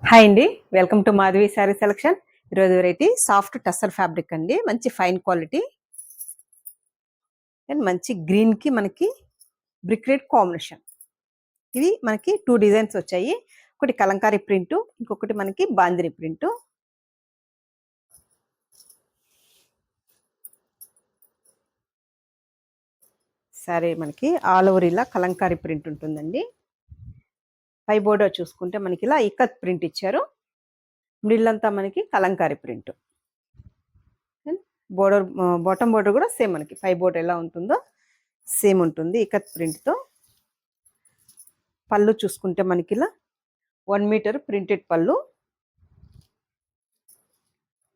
Hi అండి, welcome to Madhavi sari selection. ఈరోజు variety soft tussar fabric అండి, మంచి ఫైన్ క్వాలిటీ అండ్ మంచి గ్రీన్ కి మనకి బ్రిక్ రెడ్ కాంబినేషన్. ఇది మనకి 2 డిజైన్స్ వచ్చాయి. ఒకటి కలంకారీ ప్రింట్, ఇంకొకటి మనకి బాందిని ప్రింట్. సారీ మనకి ఆల్ ఓవర్ ఇలా కలంకారీ ప్రింట్ ఉంటుందండి. పై బోర్డర్ చూసుకుంటే మనకి ఇలా ఇక్కత్ ప్రింట్ ఇచ్చారు. మిడిల్ అంతా మనకి Kalamkari print. Border bottom border కూడా సేమ్ మనకి పై బోర్డర్ ఎలా ఉంటుందో సేమ్ ఉంటుంది ఇక్కత్ ప్రింట్తో. పళ్ళు చూసుకుంటే మనకి ఇలా 1 మీటర్ ప్రింటెడ్ పళ్ళు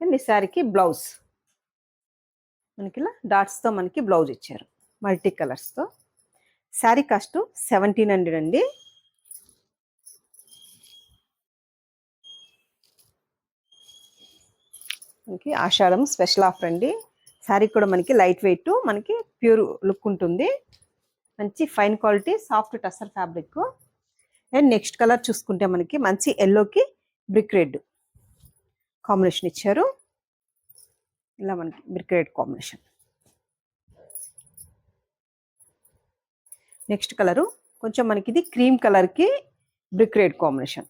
అండ్ ఈ శారీకి బ్లౌజ్ మనకి ఇలా డాట్స్తో మనకి బ్లౌజ్ ఇచ్చారు మల్టీ కలర్స్తో. శారీ కాస్ట్ 1700 అండి. మనకి ఆషాఢం స్పెషల్ ఆఫర్ అండి. శారీ కూడా మనకి లైట్ వెయిట్, మనకి ప్యూర్ లుక్ ఉంటుంది. మంచి fine quality soft tussar fabric. And next colour చూసుకుంటే మనకి మంచి ఎల్లోకి బ్రిక్ రెడ్ కాంబినేషన్ ఇచ్చారు. ఇలా మనకి brick red combination. Next colour కొంచెం మనకి ఇది క్రీమ్ కలర్కి బ్రిక్ రెడ్ కాంబినేషన్.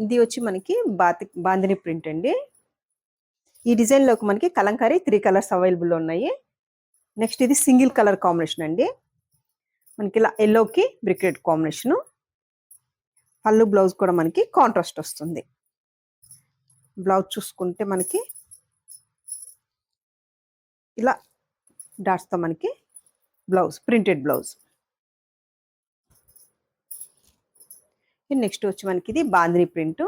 ఇది వచ్చి మనకి బాందిని ప్రింట్ అండి. ఈ డిజైన్లోకి మనకి కలంకారీ 3 కలర్స్ అవైలబుల్ ఉన్నాయి. నెక్స్ట్ ఇది సింగిల్ కలర్ కాంబినేషన్ అండి. మనకి ఇలా ఎల్లోకి బ్రిక్ రెడ్ కాంబినేషను. పళ్ళు బ్లౌజ్ కూడా మనకి కాంట్రాస్ట్ వస్తుంది. బ్లౌజ్ చూసుకుంటే మనకి ఇలా డాట్స్తో మనకి బ్లౌజ్ ప్రింటెడ్ బ్లౌజ్. నెక్స్ట్ వచ్చి మనకి ఇది బాందిని ప్రింట్.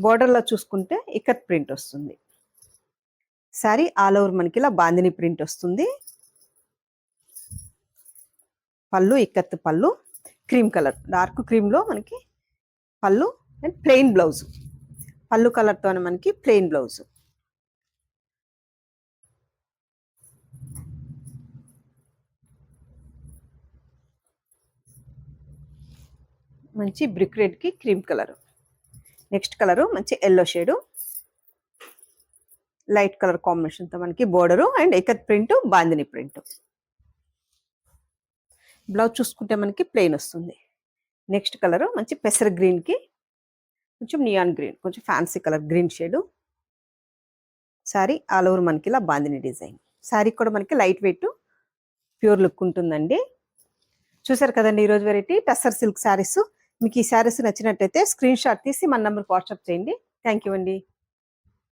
బోర్డర్లో చూసుకుంటే ఇక్కత్ ప్రింట్ వస్తుంది. శారీ ఆల్ ఓవర్ మనకి ఇలా బాందిని ప్రింట్ వస్తుంది. పళ్ళు ఇక్కత్ పళ్ళు క్రీమ్ కలర్, డార్క్ క్రీమ్లో మనకి పళ్ళు అండ్ ప్లెయిన్ బ్లౌజ్. పళ్ళు కలర్తోనే మనకి ప్లెయిన్ బ్లౌజ్. మంచి బ్రిక్ రెడ్కి క్రీమ్ కలర్. నెక్స్ట్ కలరు మంచి ఎల్లో షేడు, లైట్ కలర్ కాంబినేషన్తో మనకి border and ikat print bandhani print. Blouse చూసుకుంటే మనకి ప్లెయిన్ వస్తుంది. నెక్స్ట్ కలరు మంచి పెసర గ్రీన్కి కొంచెం నియాన్ గ్రీన్, కొంచెం fancy colour green shade. Sari all over మనకి ఇలా బాందిని డిజైన్. శారీ కూడా మనకి లైట్ వెయిట్ ప్యూర్ లుక్ ఉంటుందండి. చూసారు కదండి ఈరోజు వెరైటీ టస్సర్ సిల్క్ శారీస్. మీకు ఈ శారీస్ నచ్చినట్టయితే స్క్రీన్ షాట్ తీసి మన నెంబర్కి వాట్సాప్ చేయండి. థ్యాంక్ యూ అండి.